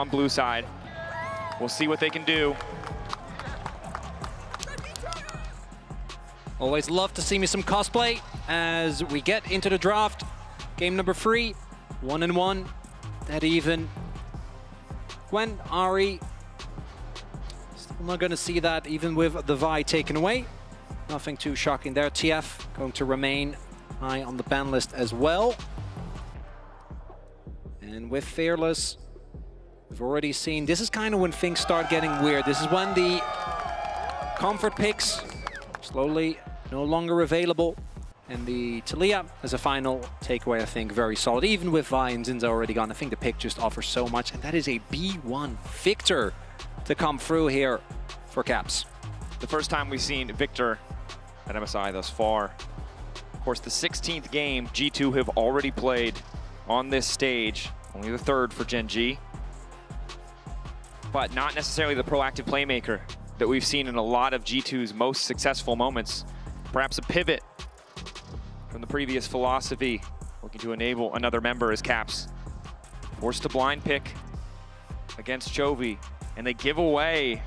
on blue side. We'll see what they can do. Always love to see me some cosplay as we get into the draft. Game number 3, 1-1, dead even. Gwen, Ari, still not going to see that even with the Vi taken away. Nothing too shocking there. TF going to remain high on the ban list as well. And with Fearless, we've already seen, this is kind of when things start getting weird. This is when the comfort picks slowly no longer available. And the Talia as a final takeaway, I think, very solid. Even with Vi and Zinza already gone, I think the pick just offers so much. And that is a B1 Victor to come through here for Caps. The first time we've seen Victor at MSI thus far. Of course, the 16th game G2 have already played on this stage. Only the 3rd for GENG. But not necessarily the proactive playmaker that we've seen in a lot of G2's most successful moments. Perhaps a pivot from the previous philosophy, looking to enable another member as Caps. Forced to blind pick against Chovy, and they give away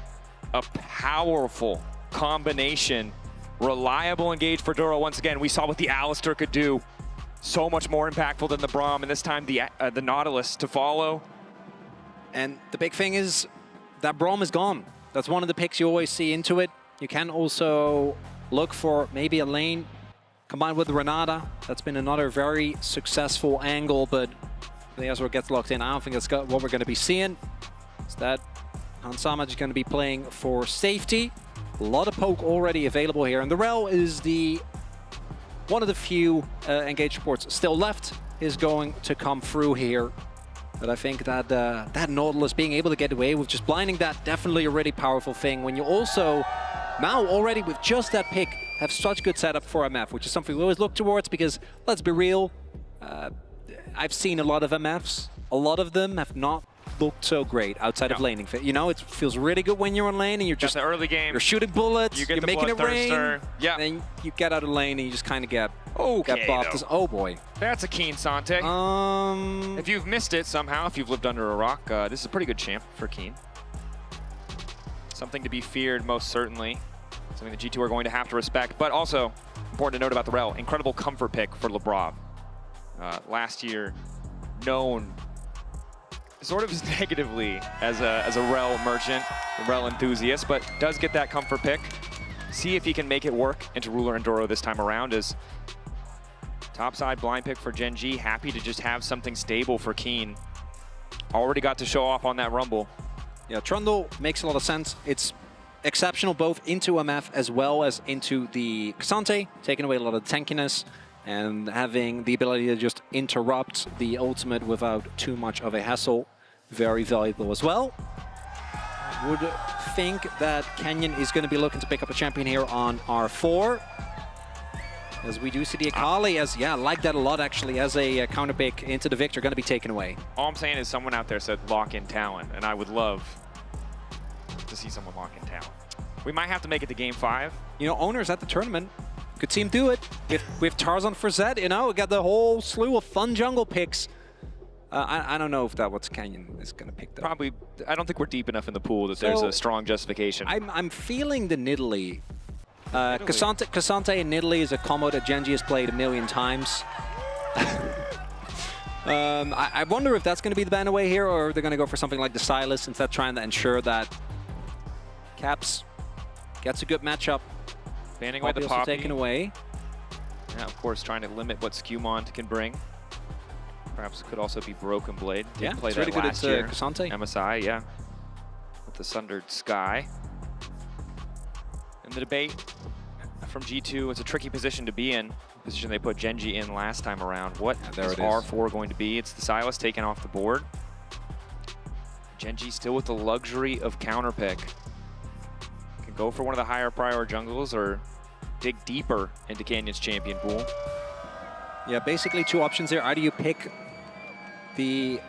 a powerful combination. Reliable engage for Duro. Once again, we saw what the Alistair could do. So much more impactful than the Braum, and this time the Nautilus to follow. And the big thing is that Braum is gone. That's one of the picks you always see into it. You can also look for maybe a lane combined with Renata. That's been another very successful angle, but the Ezreal gets locked in. I don't think that's what we're going to be seeing. Instead, Hansama is going to be playing for safety. A lot of poke already available here, and the Rel is one of the few engaged supports still left, is going to come through here. But I think that that Nautilus being able to get away with just blinding that, definitely a really powerful thing. When you also, now already with just that pick, have such good setup for MF, which is something we always look towards because, let's be real, I've seen a lot of MFs. A lot of them have not looked so great outside of laning. You know, it feels really good when you're on lane and you're just, the early game, you're shooting bullets, you're making it rain, yeah. and then you get out of lane and you just kind of get bopped. Oh boy. That's a keen Sante. If you've missed it somehow, if you've lived under a rock, this is a pretty good champ for Keen. Something to be feared, most certainly. Something that G2 are going to have to respect, but also important to note about the Rel, incredible comfort pick for Lebrov. Last year, known sort of as negatively as a Rel merchant, a Rel enthusiast, but does get that comfort pick. See if he can make it work into Ruler and Doro this time around as topside blind pick for GENG. Happy to just have something stable for Keen. Already got to show off on that Rumble. Yeah, Trundle makes a lot of sense. It's exceptional both into MF as well as into the Xante, taking away a lot of tankiness and having the ability to just interrupt the ultimate without too much of a hassle. Very valuable as well. I would think that Canyon is going to be looking to pick up a champion here on R4. As we do see the Akali as, I like that a lot actually, as a counter pick into the Victor, going to be taken away. All I'm saying is someone out there said lock in Talon, and I would love to see someone lock in Talon. We might have to make it to game 5. You know, owners at the tournament could see him do it with Tarzan for Zed. You know, we got the whole slew of fun jungle picks. I don't know if that what Canyon is going to pick though. Probably, I don't think we're deep enough in the pool that there's a strong justification. I'm feeling the Nidalee. Cassante and Nidalee is a combo that GENG has played a million times. I wonder if that's going to be the ban away here, or they're going to go for something like the Silas instead, trying to ensure that Caps gets a good matchup. Banning away the Poppy. Taken away. Yeah, of course, trying to limit what Skewmont can bring. Perhaps it could also be Broken Blade. Yeah, play it's that really good last at year. Cassante. MSI, yeah. With the Sundered Sky. And the debate from G2, it's a tricky position to be in. Position they put GENG in last time around. What is R4 going to be? It's the Silas taken off the board. GENG still with the luxury of counter pick. Can go for one of the higher prior jungles or dig deeper into Canyon's champion pool. Yeah, basically two options there. Either you pick the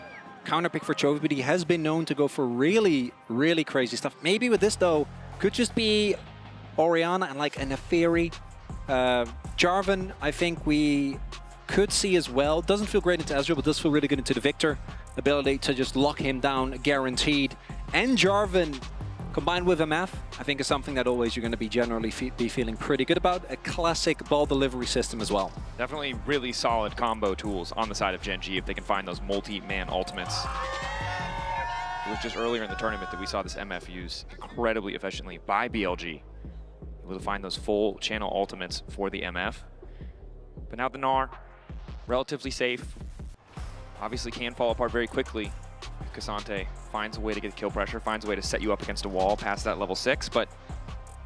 counter pick for Chovy, but he has been known to go for really, really crazy stuff. Maybe with this, though, could just be Orianna and like a Neferi. Jarvan, I think we could see as well. Doesn't feel great into Ezreal, but does feel really good into the Victor. ability to just lock him down, guaranteed. And Jarvan, combined with MF, I think is something that always you're going to be generally be feeling pretty good about. A classic ball delivery system as well. Definitely really solid combo tools on the side of GENG if they can find those multi-man ultimates. It was just earlier in the tournament that we saw this MF used incredibly efficiently by BLG. Able to find those full channel ultimates for the MF. But now the Gnar, relatively safe. Obviously can fall apart very quickly. K'Sante finds a way to get kill pressure, finds a way to set you up against a wall past that level 6, but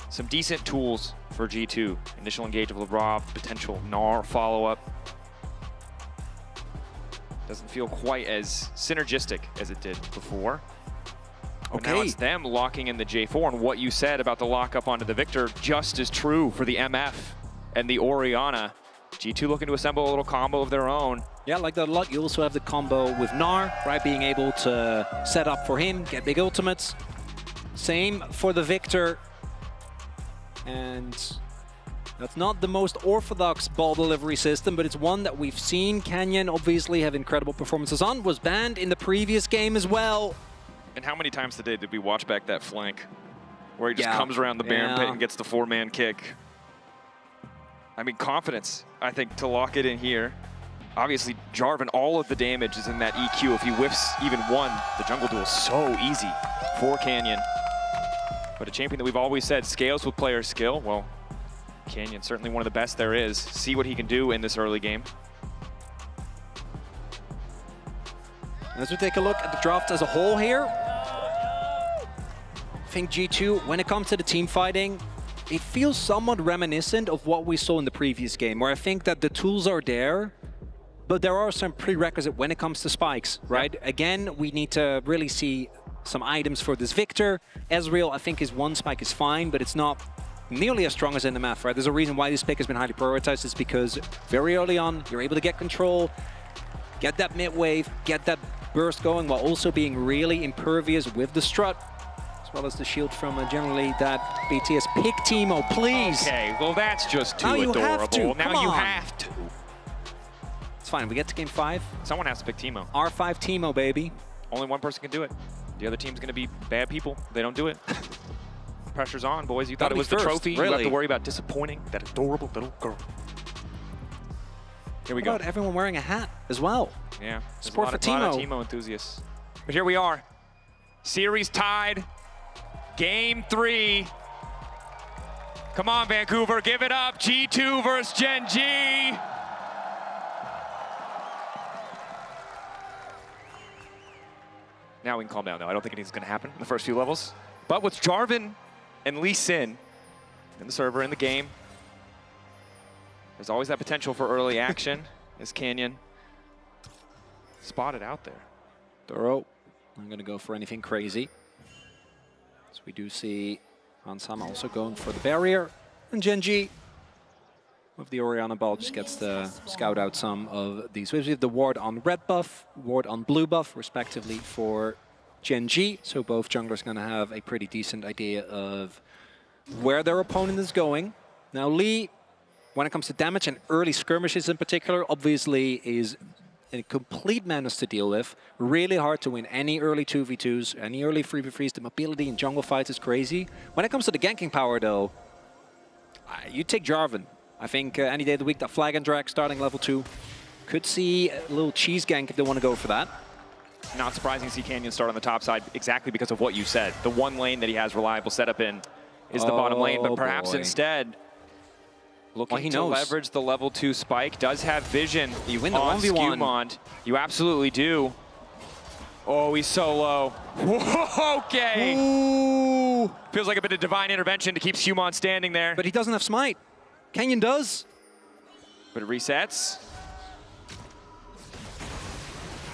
some decent tools for G2. Initial engage of Labrov, potential Gnar follow-up. Doesn't feel quite as synergistic as it did before. But now it's them locking in the J4, and what you said about the lockup onto the Victor just as true for the MF and the Orianna. G2 looking to assemble a little combo of their own. Yeah, like that a lot. You also have the combo with Gnar, right? Being able to set up for him, get big ultimates. Same for the Victor. And that's not the most orthodox ball delivery system, but it's one that we've seen Canyon obviously have incredible performances on. Was banned in the previous game as well. And how many times today did we watch back that flank where he just comes around the Baron pit and gets the 4-man kick? I mean, confidence, I think, to lock it in here. Obviously, Jarvan, all of the damage is in that EQ. If he whiffs even one, the jungle duel is so easy for Canyon. But a champion that we've always said scales with player skill. Well, Canyon, certainly one of the best there is. See what he can do in this early game. As we take a look at the draft as a whole here, I think G2, when it comes to the team fighting, it feels somewhat reminiscent of what we saw in the previous game, where I think that the tools are there, but there are some prerequisites when it comes to spikes, right? Yep. Again, we need to really see some items for this Victor. Ezreal, I think his one spike is fine, but it's not nearly as strong as in the MF, right? There's a reason why this pick has been highly prioritized. It's because very early on, you're able to get control, get that mid wave, get that burst going, while also being really impervious with the strut, as well as the shield from generally that BTS. Pick Teemo, please. Okay, well that's just too adorable. Now you have to. It's fine, we get to game 5. Someone has to pick Teemo. R5 Teemo, baby. Only one person can do it. The other team's gonna be bad people. They don't do it. Pressure's on, boys. You thought it was the trophy. Really? You have to worry about disappointing that adorable little girl. Here we go. What about everyone wearing a hat as well? Yeah. Support for Teemo. A lot of Teemo enthusiasts. But here we are. Series tied. Game 3. Come on, Vancouver. Give it up. G2 versus GENG. Now we can calm down, though. I don't think anything's going to happen in the first few levels. But with Jarvan and Lee Sin in the server, in the game, there's always that potential for early action as Canyon spotted out there. Thorough. I'm going to go for anything crazy. So we do see Hansama also going for the barrier. And GENG, with the Orianna ball, just gets to scout out some of these waves. We have the ward on red buff, ward on blue buff, respectively, for GENG. So both junglers going to have a pretty decent idea of where their opponent is going. Now Lee, when it comes to damage and early skirmishes in particular, obviously is a complete menace to deal with. Really hard to win any early 2v2s, any early 3v3s. The mobility in jungle fights is crazy. When it comes to the ganking power, though, you take Jarvan. I think any day of the week, that flag and drag starting level 2. Could see a little cheese gank if they want to go for that. Not surprising to see Canyon start on the top side exactly because of what you said. The one lane that he has reliable setup in is the bottom lane, but perhaps instead looking to leverage the level 2 spike. Does have vision. You win the on 1v1. Skewmont. You absolutely do. Oh, he's so low. Okay. Ooh. Feels like a bit of divine intervention to keep Skewmont standing there. But he doesn't have smite. Canyon does. But it resets.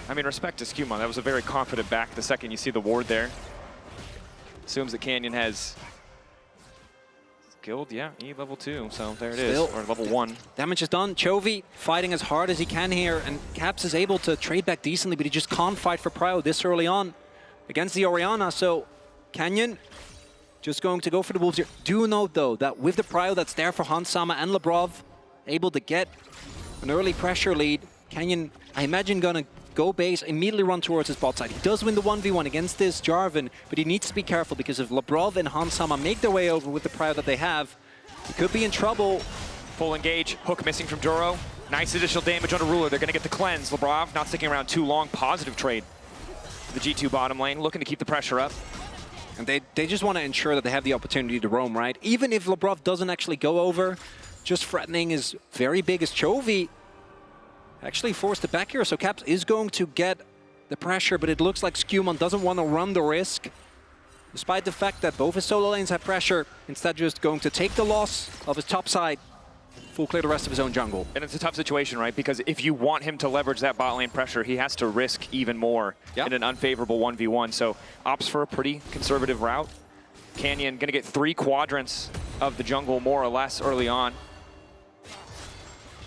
I mean, respect to Skewmont. That was a very confident back the second you see the ward there. Assumes that Canyon has skilled, yeah, E level 2. So there it is, or level 1. Damage is done. Chovy fighting as hard as he can here, and Caps is able to trade back decently, but he just can't fight for Prio this early on against the Orianna. So Canyon just going to go for the Wolves here. Do note, though, that with the Prio that's there for Hansama and Labrov, able to get an early pressure lead, Canyon, I imagine, gonna go base, immediately run towards his bot side. He does win the 1v1 against this Jarvan, but he needs to be careful because if Labrov and Hansama make their way over with the prio that they have, he could be in trouble. Full engage, hook missing from Duro. Nice additional damage on a Ruler. They're going to get the cleanse. Labrov not sticking around too long. Positive trade. The G2 bottom lane, looking to keep the pressure up. And they just want to ensure that they have the opportunity to roam, right? Even if Labrov doesn't actually go over, just threatening is very big as Chovy actually forced it back here. So Caps is going to get the pressure, but it looks like Skewman doesn't want to run the risk. Despite the fact that both his solo lanes have pressure, instead just going to take the loss of his top side, full clear the rest of his own jungle. And it's a tough situation, right? Because if you want him to leverage that bot lane pressure, he has to risk even more in an unfavorable 1v1. So opts for a pretty conservative route. Canyon going to get 3 quadrants of the jungle more or less early on.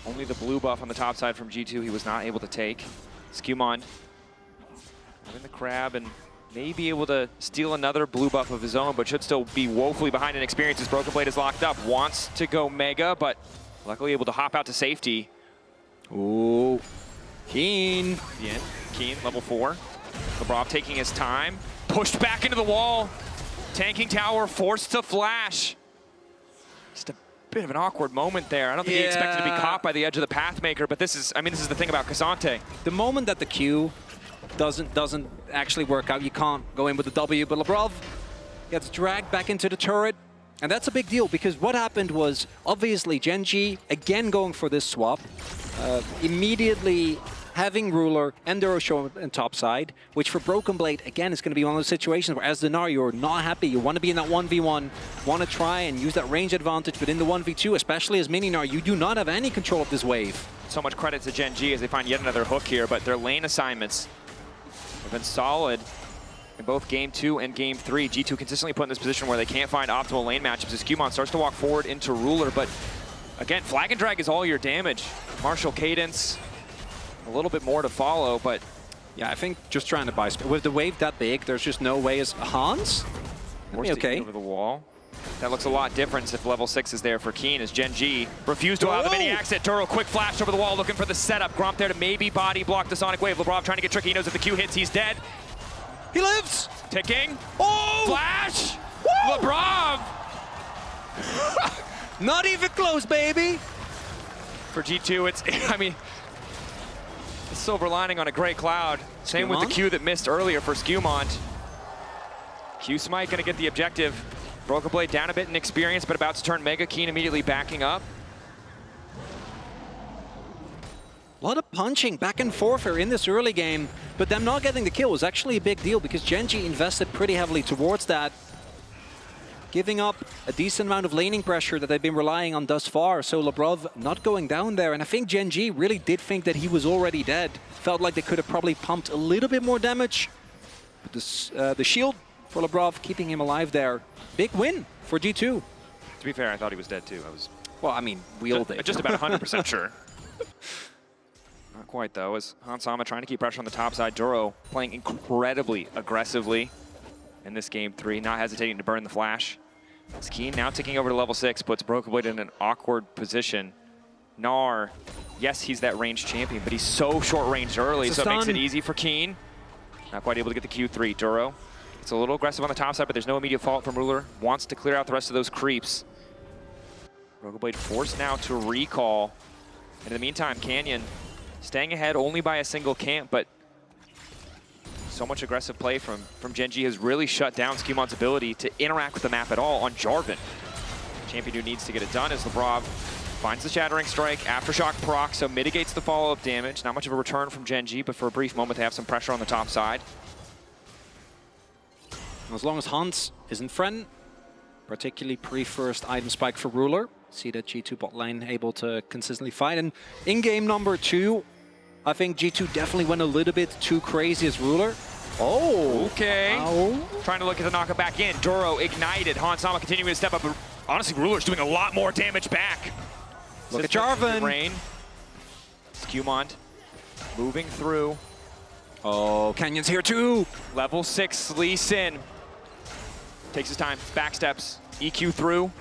Only the blue buff on the top side from G2 he was not able to take. Skewmon having the crab and may be able to steal another blue buff of his own, but should still be woefully behind in experience as Broken Blade is locked up. Wants to go Mega, but luckily able to hop out to safety. Ooh, Keen. The end. Keen, level 4. Labrov taking his time. Pushed back into the wall. Tanking tower, forced to flash. Just a bit of an awkward moment there. I don't think he expected to be caught by the edge of the Pathmaker, but this is, I mean, this is the thing about K'Sante. The moment that the Q doesn't actually work out, you can't go in with the W, but Labrov gets dragged back into the turret. And that's a big deal because what happened was obviously GENG again going for this swap, immediately having Ruler and Duro show on top side, which for Broken Blade again is going to be one of those situations where as Dinar you're not happy, you want to be in that 1v1, want to try and use that range advantage, but in the 1v2, especially as Mininar, you do not have any control of this wave. So much credit to GENG as they find yet another hook here, but their lane assignments have been solid. In both Game 2 and Game 3, G2 consistently put in this position where they can't find optimal lane matchups as Skewmon starts to walk forward into Ruler, but again, Flag and Drag is all your damage. Martial Cadence, a little bit more to follow, but... Yeah, I think just trying to buy space. With the wave that big, there's just no way as Hans? Okay. Over the wall. That looks a lot different if level 6 is there for Keen as GENG refused to allow the mini exit. Duro, quick flash over the wall looking for the setup. Gromp there to maybe body block the Sonic Wave. Labrov trying to get tricky. He knows if the Q hits, he's dead. He lives! Ticking. Oh! Flash! Woo! Labrov! Not even close, baby! For G2, it's, I mean, the silver lining on a gray cloud. Same with the Q that missed earlier for Skewmont. Q Smite gonna get the objective. Broken Blade down a bit in experience, but about to turn Mega. Keen immediately backing up. A lot of punching back and forth here in this early game, but them not getting the kill was actually a big deal because GENG invested pretty heavily towards that, giving up a decent amount of laning pressure that they've been relying on thus far. So Labrov not going down there, and I think GENG really did think that he was already dead. Felt like they could have probably pumped a little bit more damage. But the shield for Labrov keeping him alive there. Big win for G2. To be fair, I thought he was dead too. I was. Well, I mean, we all did. Just about 100% sure. Not quite though, as Hansama trying to keep pressure on the top side. Duro playing incredibly aggressively in this Game 3, not hesitating to burn the flash. As Keen now ticking over to level 6, puts Broken Blade in an awkward position. Gnar, yes, he's that ranged champion, but he's so short-ranged early, so it makes it easy for Keen. Not quite able to get the Q3. Duro, it's a little aggressive on the top side, but there's no immediate fault from Ruler. Wants to clear out the rest of those creeps. Broken Blade forced now to recall. And in the meantime, Canyon staying ahead only by a single camp, but so much aggressive play from GENG has really shut down Skewmont's ability to interact with the map at all on Jarvan. Champion who needs to get it done is Labrov. Finds the Shattering Strike, Aftershock proc, so mitigates the follow-up damage. Not much of a return from GENG, but for a brief moment they have some pressure on the top side. As long as Hans isn't friend, particularly pre-first item spike for Ruler, see that G2 bot lane able to consistently fight. And in game number 2, I think G2 definitely went a little bit too crazy as Ruler. Oh! Okay. Ow. Trying to look at the knock it back in. Duro ignited. Hansama continuing to step up, but honestly, Ruler's doing a lot more damage back. Look at Jarvan. Rain. Skewmont moving through. Oh, Canyon's here too. Level 6 Lee Sin. Takes his time, backsteps, EQ through.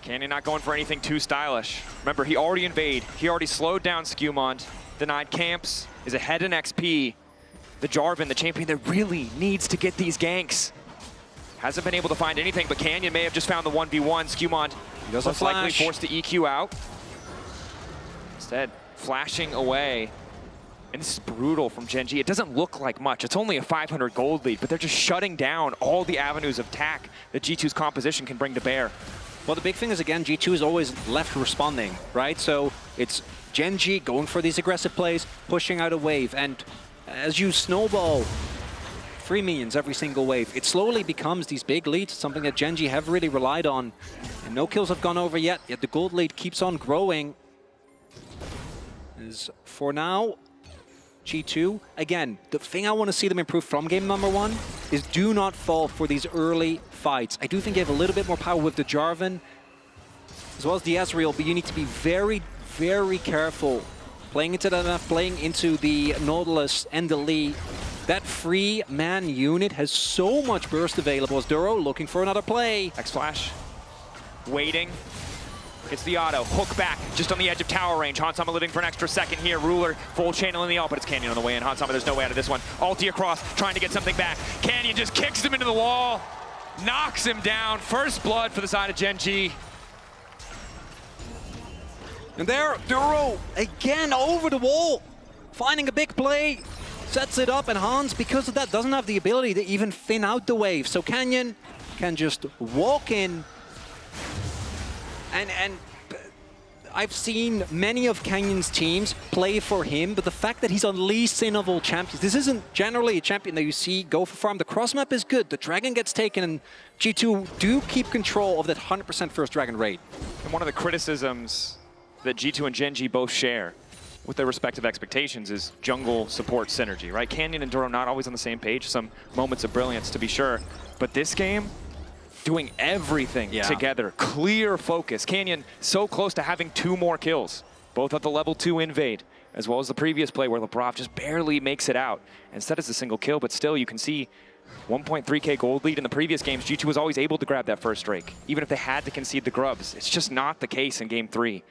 Canyon not going for anything too stylish. Remember, he already invaded. He already slowed down Skewmont. denied camps, is ahead in XP. The Jarvan, the champion that really needs to get these ganks. Hasn't been able to find anything, but Canyon may have just found the 1v1. Skewmont most likely forced to EQ out. Instead, flashing away. And this is brutal from GENG. It doesn't look like much. It's only a 500 gold lead, but they're just shutting down all the avenues of attack that G2's composition can bring to bear. Well, the big thing is, again, G2 is always left responding, right? So it's GENG going for these aggressive plays, pushing out a wave, and as you snowball 3 minions every single wave, it slowly becomes these big leads, something that GENG have really relied on. And no kills have gone over yet the gold lead keeps on growing. As for now, G2, again, the thing I want to see them improve from game number 1 is do not fall for these early fights. I do think you have a little bit more power with the Jarvan, as well as the Ezreal, but you need to be very, very careful playing into that enough, playing into the Nautilus and the Lee. That free-man unit has so much burst available as Duro looking for another play. X-Flash, waiting. Gets the auto, hook back, just on the edge of tower range. Hansama living for an extra second here. Ruler, full channel in the ult, but it's Canyon on the way in. Hansama, there's no way out of this one. Ulti across, trying to get something back. Canyon just kicks him into the wall, knocks him down. First blood for the side of GENG. And there, Duro, again over the wall, finding a big play, sets it up, and Hans, because of that, doesn't have the ability to even thin out the wave. So Canyon can just walk in. And I've seen many of Canyon's teams play for him, but the fact that he's on Lee Sin of all champions, this isn't generally a champion that you see go for farm. The cross map is good, the dragon gets taken, and G2 do keep control of that 100% first dragon rate. And one of the criticisms that G2 and GENG both share with their respective expectations is jungle support synergy, right? Canyon and Duro not always on the same page, some moments of brilliance to be sure, but this game, doing everything together, clear focus. Canyon so close to having 2 more kills, both at the level 2 invade, as well as the previous play where Lebrov just barely makes it out. Instead it's a single kill, but still you can see 1.3k gold lead in the previous games. G2 was always able to grab that first Drake, even if they had to concede the grubs. It's just not the case in game 3.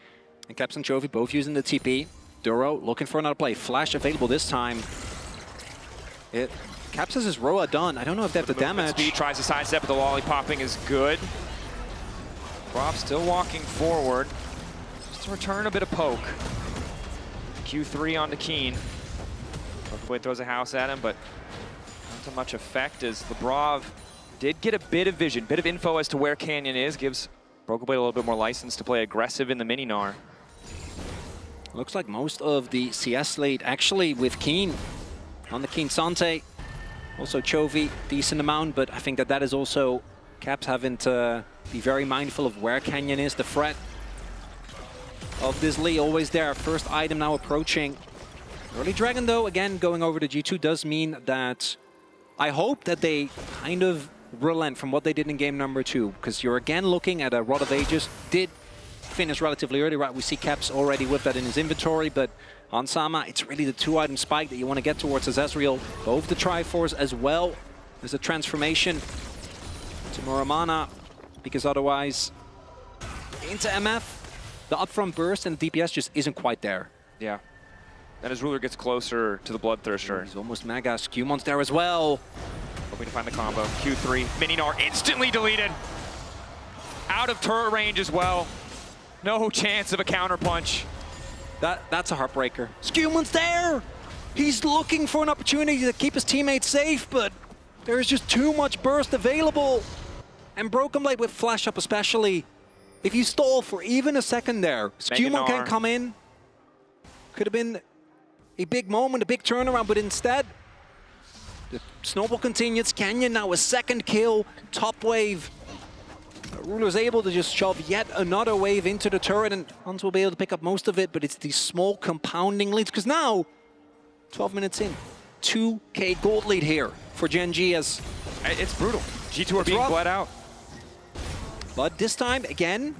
And Caps and Chovy both using the TP. Duro looking for another play. Flash available this time. Caps has his Roa done. I don't know if they have the damage. Speed tries to sidestep, but the lollipopping is good. Rob still walking forward. Just to return a bit of poke. Q3 onto Keen. Boy throws a house at him, but not to much effect as Lebrov did get a bit of vision, bit of info as to where Canyon is. Gives Broken Blade a little bit more license to play aggressive in the mini-Gnar. Looks like most of the CS lead actually with Keen on the Keen Sante. Also Chovy, decent amount, but I think that is also Caps having to be very mindful of where Canyon is. The threat of this Lee always there. First item now approaching. Early Dragon though, again, going over to G2 does mean that I hope that they kind of relent from what they did in game number 2, because you're again looking at a Rod of Ages. Did finish relatively early, right? We see Caps already with that in his inventory, but on Sama, it's really the 2-item spike that you want to get towards as Ezreal. Both the Triforce as well as a transformation to Muramana, because otherwise into MF, the upfront burst and DPS just isn't quite there. Yeah. And as Ruler gets closer to the Bloodthirster. He's almost mega. Skewmont's there as well. Hoping to find the combo. Q3, mini-Gnar instantly deleted. Out of turret range as well. No chance of a counterpunch. That's a heartbreaker. Skewmont's there! He's looking for an opportunity to keep his teammates safe, but there's just too much burst available. And Broken Blade with Flash Up especially. If you stall for even a second there, Skewmont can come in. Could have been a big moment, a big turnaround, but instead, the snowball continues. Canyon now a second kill, top wave. Ruler's able to just shove yet another wave into the turret, and Hans will be able to pick up most of it, but it's these small compounding leads, because now, 12 minutes in, 2k gold lead here for GENG as... It's brutal. G2 are being bled out. But this time, again,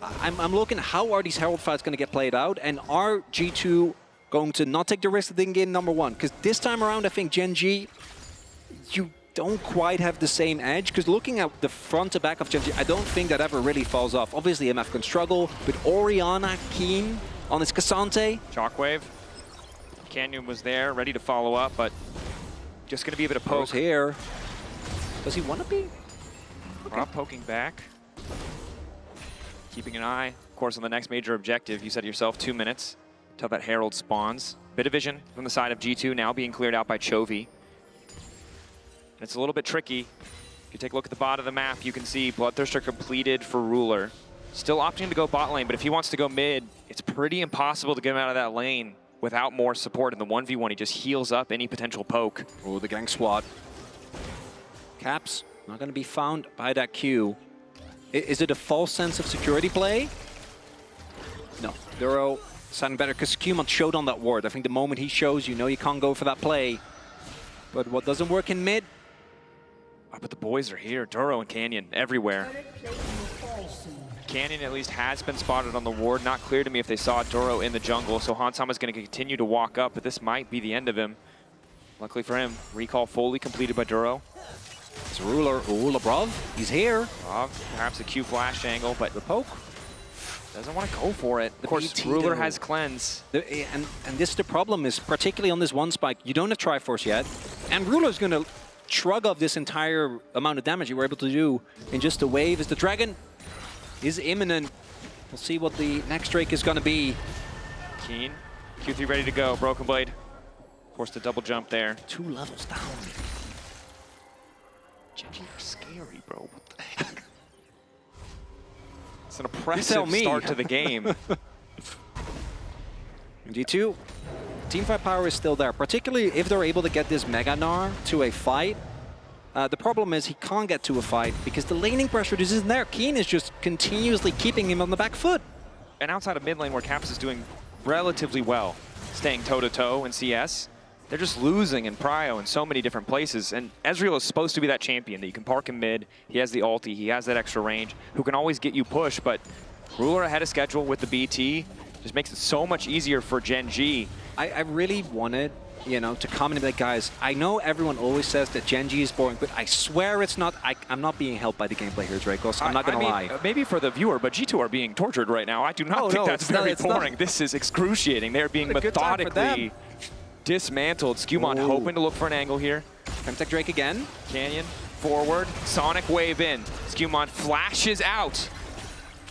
I'm looking, how are these Herald fights going to get played out, and are G2 going to not take the risk of thinking game number 1? Because this time around, I think GENG, you don't quite have the same edge, because looking at the front to back of GENG, I don't think that ever really falls off. Obviously, MF can struggle, but Orianna, Keen on his Cassante. Shockwave. Canyon was there, ready to follow up, but just going to be a bit of poke. Here. Does he want to be? Okay. Rob poking back. Keeping an eye, of course, on the next major objective. You said it yourself, 2 minutes till that Herald spawns. Bit of vision from the side of G2 now being cleared out by Chovy. And it's a little bit tricky. If you take a look at the bottom of the map, you can see Bloodthirster completed for Ruler. Still opting to go bot lane, but if he wants to go mid, it's pretty impossible to get him out of that lane without more support. In the 1v1, he just heals up any potential poke. Oh, the gang swat. Caps not going to be found by that Q. Is it a false sense of security play? No. Duro sounding better because Qmont showed on that ward. I think the moment he shows, you know you can't go for that play. But what doesn't work in mid? Oh, but the boys are here. Duro and Canyon everywhere. Canyon at least has been spotted on the ward. Not clear to me if they saw Duro in the jungle, so Hansama's going to continue to walk up, but this might be the end of him. Luckily for him, recall fully completed by Duro. It's Ruler. Ooh, Labrov, he's here. Perhaps a Q flash angle, but the poke doesn't want to go for it. Of course, BT Ruler has cleanse. And this is the problem, is particularly on this one spike, you don't have Triforce yet, and Ruler's going to shrug off this entire amount of damage you were able to do in just a wave. As the dragon is imminent. We'll see what the next Drake is going to be. Keen, Q3 ready to go. Broken Blade. Forced a double jump there. 2 levels down. GENG are scary, bro. What the heck? It's an oppressive start to the game. G2, teamfight power is still there, particularly if they're able to get this Mega Gnar to a fight. The problem is he can't get to a fight because the laning pressure just isn't there. Keen is just continuously keeping him on the back foot. And outside of mid lane where Caps is doing relatively well, staying toe-to-toe in CS, they're just losing in Prio in so many different places. And Ezreal is supposed to be that champion that you can park him mid. He has the ulti, he has that extra range, who can always get you push, but Ruler ahead of schedule with the BT just makes it so much easier for GENG. I really wanted, you know, to comment and be like, guys, I know everyone always says that GENG is boring, but I swear it's not. I'm not being helped by the gameplay here, Dracos. I'm not going to lie. Maybe for the viewer, but G2 are being tortured right now. I do not think that's very boring. This is excruciating. They're being methodically dismantled. Skewmont hoping to look for an angle here. Femtech Drake again. Canyon forward. Sonic wave in. Skewmont flashes out.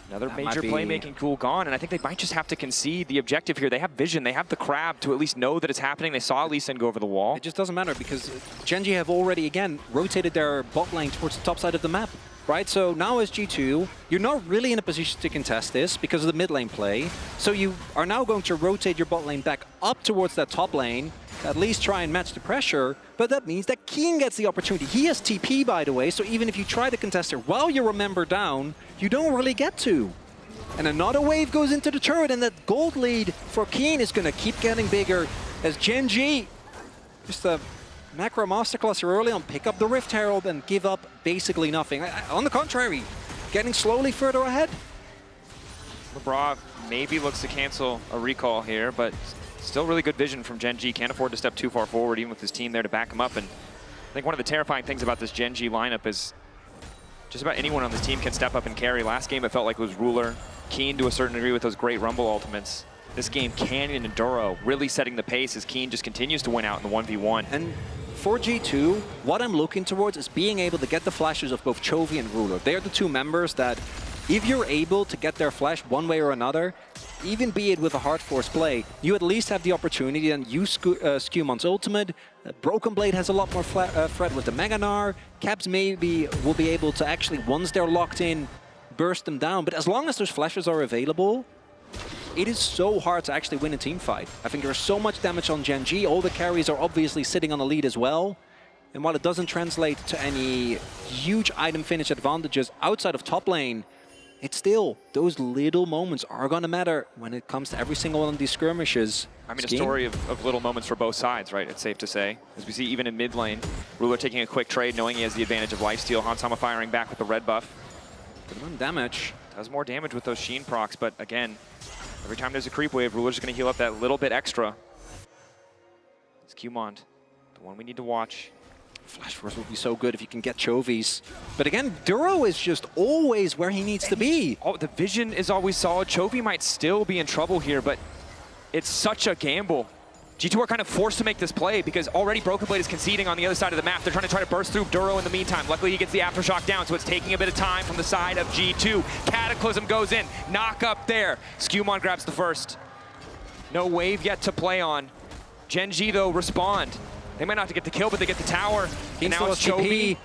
Another major playmaking tool gone, and I think they might just have to concede the objective here. They have vision, they have the crab to at least know that it's happening. They saw Lee Sin go over the wall. It just doesn't matter because GENG have already, again, rotated their bot lane towards the top side of the map, right? So now as G2, you're not really in a position to contest this because of the mid lane play. So you are now going to rotate your bot lane back up towards that top lane, at least try and match the pressure, but that means that Keen gets the opportunity. He has TP, by the way, so even if you try to contest her while you're a member down, you don't really get to. And another wave goes into the turret, and that gold lead for Keen is going to keep getting bigger as GENG, just a macro masterclass early on, pick up the Rift Herald and give up basically nothing. On the contrary, getting slowly further ahead. Labrov maybe looks to cancel a recall here, but still really good vision from GENG. Can't afford to step too far forward, even with his team there to back him up. And I think one of the terrifying things about this GENG lineup is just about anyone on this team can step up and carry. Last game, it felt like it was Ruler, Keen to a certain degree with those great Rumble ultimates. This game, Canyon and Duro really setting the pace as Keen just continues to win out in the 1v1. And for G2, what I'm looking towards is being able to get the flashes of both Chovy and Ruler. They're the two members that, if you're able to get their flash one way or another, even be it with a hard force play, you at least have the opportunity and use Skewmont's ultimate. Broken Blade has a lot more threat with the Mega Gnar. Caps maybe will be able to actually, once they're locked in, burst them down. But as long as those flashes are available, it is so hard to actually win a team fight. I think there's so much damage on GENG. All the carries are obviously sitting on the lead as well. And while it doesn't translate to any huge item finish advantages outside of top lane, it's still, those little moments are going to matter when it comes to every single one of these skirmishes. I mean, a story of little moments for both sides, right? It's safe to say. As we see, even in mid lane, Ruler taking a quick trade, knowing he has the advantage of lifesteal. Hansama firing back with the red buff. Good amount of damage. Does more damage with those Sheen procs, but again, every time there's a creep wave, Ruler's going to heal up that little bit extra. It's Qmont, the one we need to watch. Flash Force would be so good if you can get Chovy's. But again, Duro is just always where he needs to be. Oh, the vision is always solid. Chovy might still be in trouble here, but it's such a gamble G2 are kind of forced to make this play because already Broken Blade is conceding on the other side of the map. They're trying to burst through Duro in the meantime. Luckily, he gets the Aftershock down, so it's taking a bit of time from the side of G2. Cataclysm goes in. Knock up there. Skewmon grabs the first. No wave yet to play on. GENG, though, respond. They might not get the kill, but they get the tower. And now it's Chovy.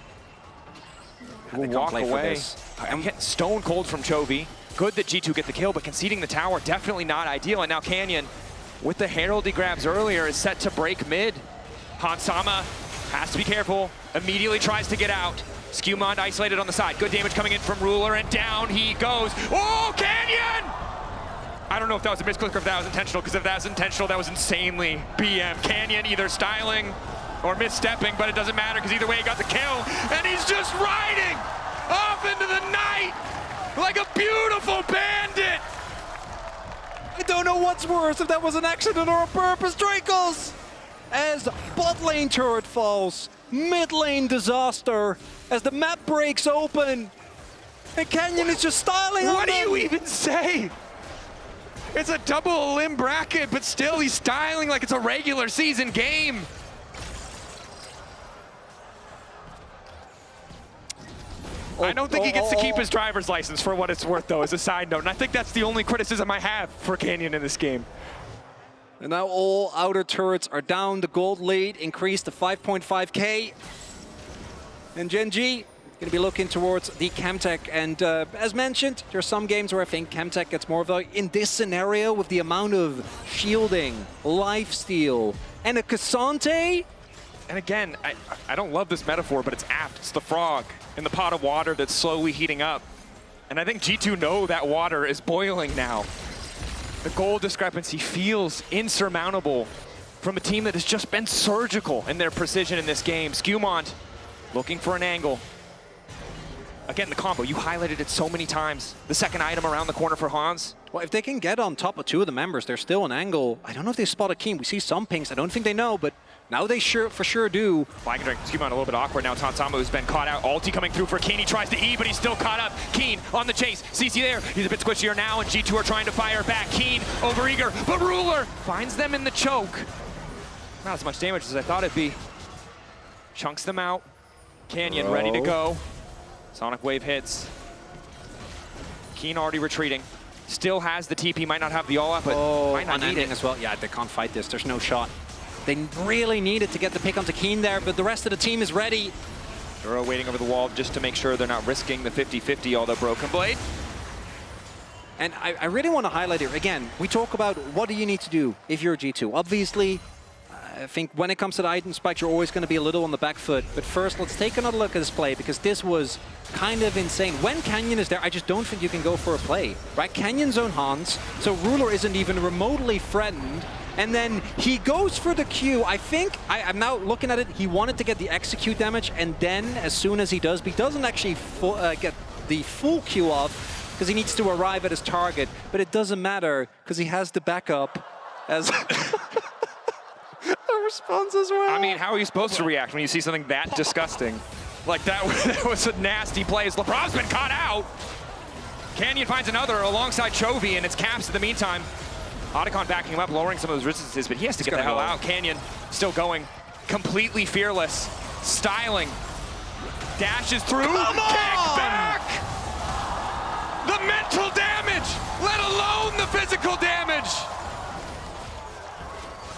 Will walk away. I'm getting stone cold from Chovy. Good that G2 get the kill, but conceding the tower, definitely not ideal. And now Canyon, with the Herald he grabs earlier, is set to break mid. Hansama has to be careful, immediately tries to get out. Skewmon isolated on the side. Good damage coming in from Ruler, and down he goes. Oh, Canyon! I don't know if that was a misclick or if that was intentional, because if that was intentional, that was insanely BM. Canyon either styling or misstepping, but it doesn't matter, because either way he got the kill, and he's just riding off into the night like a beautiful bandit! I don't know what's worse, if that was an accident or a purpose. Dracos! As bot lane turret falls, mid lane disaster, as the map breaks open, and Canyon is just styling on What do them. you even say? It's a double limb bracket, but still he's styling like it's a regular season game. I don't think he gets to keep his driver's license, for what it's worth, though, as a side note. And I think that's the only criticism I have for Canyon in this game. And now all outer turrets are down. The gold lead increased to 5.5k. And GENG going to be looking towards the Chemtech. And as mentioned, there are some games where I think Chemtech gets more value. In this scenario, with the amount of shielding, lifesteal, and a Cassante. And again, I don't love this metaphor, but it's apt. It's the frog in the pot of water that's slowly heating up. And I think G2 know that water is boiling now. The goal discrepancy feels insurmountable from a team that has just been surgical in their precision in this game. Skewmon looking for an angle. Again, the combo, you highlighted it so many times. The second item around the corner for Hans. Well, if they can get on top of two of the members, there's still an angle. I don't know if they spot a Keen. We see some pings. I don't think they know, but now they for sure do. Flying Drake, Skewmon a little bit awkward now. Tansama, who's been caught out. Ulti coming through for Keen. He tries to E, but he's still caught up. Keen on the chase. CC there. He's a bit squishier now, and G2 are trying to fire back. Keen overeager, but Ruler finds them in the choke. Not as much damage as I thought it'd be. Chunks them out. Canyon ready to go. Sonic Wave hits. Keen already retreating. Still has the TP, might not have the all-up, but might not need it as well. Yeah, they can't fight this. There's no shot. They really needed to get the pick onto Keen there, but the rest of the team is ready. Duro waiting over the wall just to make sure they're not risking the 50-50, although Broken Blade. And I really want to highlight here, again, we talk about what do you need to do if you're a G2. Obviously, I think when it comes to the item spikes, you're always going to be a little on the back foot. But first, let's take another look at this play, because this was kind of insane. When Canyon is there, I just don't think you can go for a play, right? Canyon's own Hans, so Ruler isn't even remotely threatened. And then he goes for the Q. I think, I'm now looking at it, he wanted to get the execute damage, and then as soon as he does, but he doesn't actually get the full Q off, because he needs to arrive at his target. But it doesn't matter, because he has the backup as... response as well. I mean, how are you supposed to react when you see something that disgusting? Like that was a nasty play. LeBron's been caught out. Canyon finds another alongside Chovy, and it's Caps in the meantime. Otacon backing him up, lowering some of those resistances, but he has to get the hell out. Canyon still going, completely fearless, styling, dashes through, kick back! The mental damage, let alone the physical damage.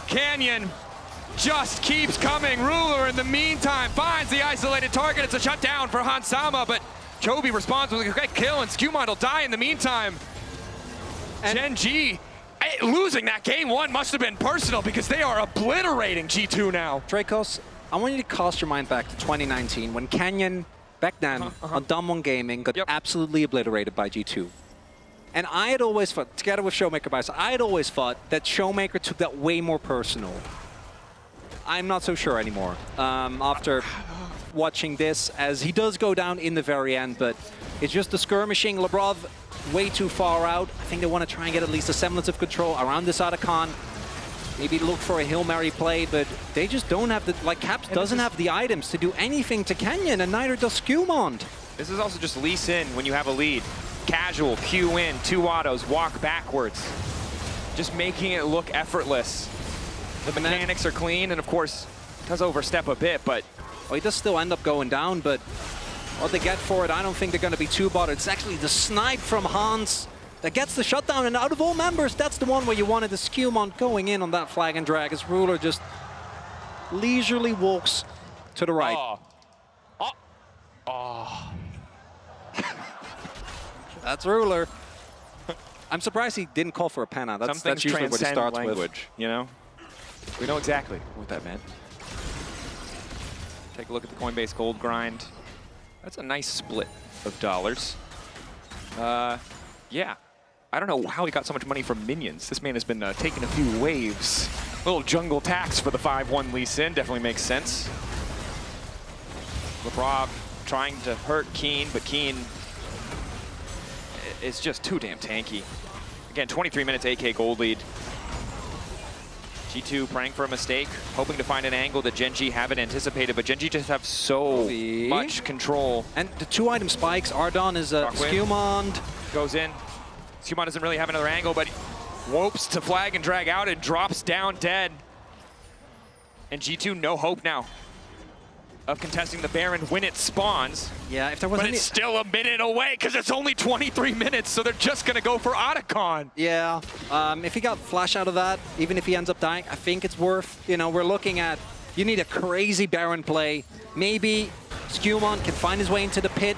Canyon just keeps coming. Ruler, in the meantime, finds the isolated target. It's a shutdown for Hansama, but Chovy responds with a great kill, and Skewmon will die in the meantime. And GENG, losing that game one must have been personal, because they are obliterating G2 now. Dracos, I want you to cast your mind back to 2019, when Canyon, back then, on Dumb One Gaming, got absolutely obliterated by G2. And I had always thought, together with Showmaker by side, I had always thought that Showmaker took that way more personal. I'm not so sure anymore after watching this, as he does go down in the very end, but it's just the skirmishing. Labrov way too far out. I think they want to try and get at least a semblance of control around this Otacon. Maybe look for a Hail Mary play, but they just don't have the, like, Caps doesn't have the items to do anything to Canyon, and neither does Skewmon. This is also just lease in when you have a lead. Casual, Q in, 2 autos, walk backwards. Just making it look effortless. The mechanics are clean, and of course, does overstep a bit, but... Well, he does still end up going down, but what they get for it, I don't think they're going to be too bothered. It's actually the snipe from Hans that gets the shutdown, and out of all members, that's the one where you wanted the Skewmon going in on that flag and drag as Ruler just leisurely walks to the right. Oh. Oh. Oh. That's Ruler. I'm surprised he didn't call for a penna. That's usually what he starts language, with. You know? We know exactly what that meant. Take a look at the Coinbase gold grind. That's a nice split of dollars. Yeah. I don't know how he got so much money from minions. This man has been taking a few waves. A little jungle tax for the 5-1 Lee Sin definitely makes sense. Lebrov trying to hurt Keen, but Keen is just too damn tanky. Again, 23 minutes, 8K gold lead. G2 praying for a mistake, hoping to find an angle that GENG haven't anticipated, but GENG just have so much control. And the 2-item spikes, Ardon is a Skewmon. Goes in. Skewmon doesn't really have another angle, but whoops to flag and drag out and drops down dead. And G2 no hope now of contesting the Baron when it spawns. Yeah, if there was But it's still a minute away because it's only 23 minutes, so they're just going to go for Otacon. Yeah, if he got flash out of that, even if he ends up dying, I think it's worth, you know, we're looking at, you need a crazy Baron play. Maybe Skewmon can find his way into the pit,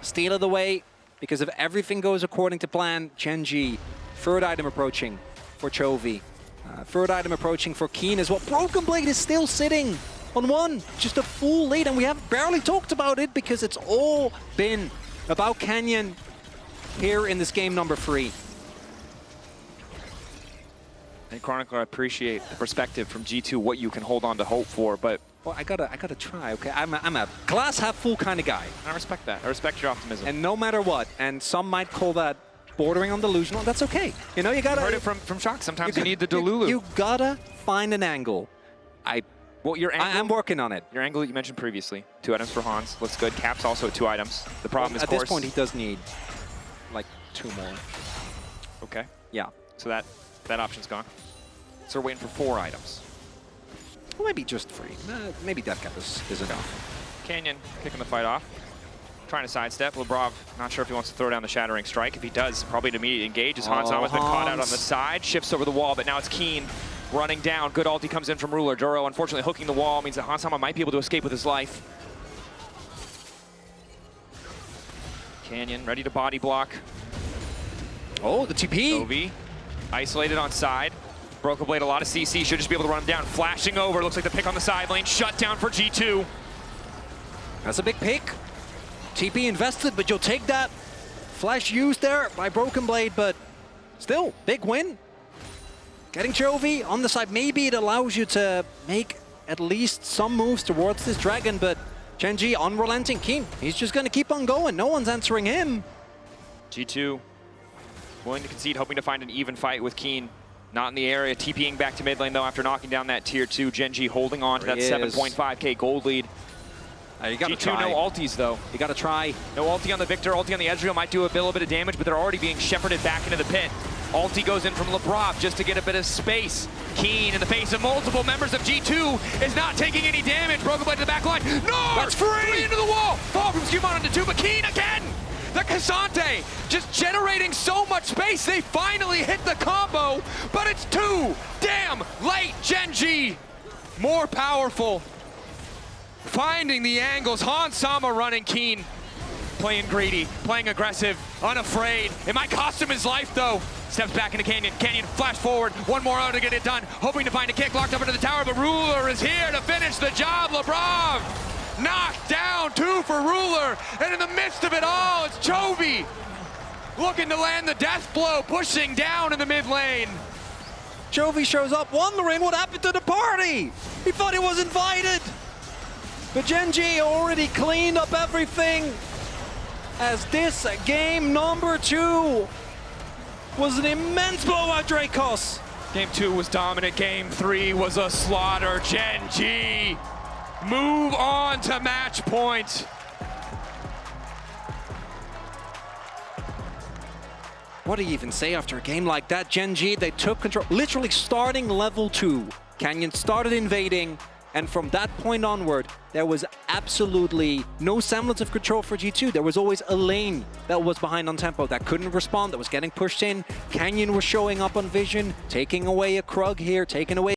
steal it away, because if everything goes according to plan, GENG, third item approaching for Chovy. Third item approaching for Keen as well. Broken Blade is still sitting on one, just a full lead, and we have barely talked about it because it's all been about Canyon here in this game number 3. And Chronicler, I appreciate the perspective from G2, what you can hold on to hope for, but... Well, I gotta try, okay? I'm a glass half full kind of guy. I respect that. I respect your optimism. And no matter what, and some might call that bordering on delusional, that's okay. You know, you gotta... Heard it from Shock. Sometimes you need the Delulu. You gotta find an angle. Well, your angle, I'm working on it. Your angle that you mentioned previously, 2 items for Hans, looks good. Cap's also at 2 items. The problem is, at this point, he does need like 2 more. Okay. Yeah. So that option's gone. So we're waiting for 4 items. Well, maybe just 3. Maybe Death Cap is enough. Canyon kicking the fight off. Trying to sidestep. Lebrov, not sure if he wants to throw down the Shattering Strike. If he does, probably to immediately engage as Hans has been caught out on the side. Shifts over the wall, but now it's Keen running down. Good ulti comes in from Ruler. Duro, unfortunately, hooking the wall means that Hansama might be able to escape with his life. Canyon ready to body block. Oh, the TP. Chovy isolated on side. Broken Blade, a lot of CC, should just be able to run him down. Flashing over, looks like the pick on the side lane. Shut down for G2. That's a big pick. TP invested, but you'll take that. Flash used there by Broken Blade, but still, big win. Getting Chovy on the side, maybe it allows you to make at least some moves towards this dragon, but GENG unrelenting. Keen, he's just going to keep on going. No one's answering him. G2 willing to concede, hoping to find an even fight with Keen. Not in the area, TPing back to mid lane though after knocking down that tier 2. GENG holding on to that 7.5k gold lead. You gotta G2 try. no ultis though. You gotta try. No ulti on the Victor, ulti on the Ezreal might do a little bit of damage, but they're already being shepherded back into the pit. Ulti goes in from Lebrov just to get a bit of space. Keen in the face of multiple members of G2 is not taking any damage. Broken Blade to the back line. No! That's free! Into the wall! Fall from Skewmon into 2, but Keen again! The Cassante just generating so much space. They finally hit the combo, but it's too damn late. GENG more powerful. Finding the angles. Hansama running Keen. Playing greedy, playing aggressive, unafraid. It might cost him his life though. Steps back into Canyon. Canyon flash forward. One more out to get it done. Hoping to find a kick locked up into the tower, but Ruler is here to finish the job. Lebrov knocked down 2 for Ruler. And in the midst of it all, it's Chovy looking to land the death blow, pushing down in the mid lane. Chovy shows up wondering what happened to the party. He thought he was invited. But GENG already cleaned up everything, as this game number 2 was an immense blowout, Dracos. Game 2 was dominant. Game 3 was a slaughter. GENG move on to match point. What do you even say after a game like that? GENG, they took control, literally starting level 2. Canyon started invading, and from that point onward, there was absolutely no semblance of control for G2. There was always a lane that was behind on tempo that couldn't respond, that was getting pushed in. Canyon was showing up on vision, taking away a Krug here, taking away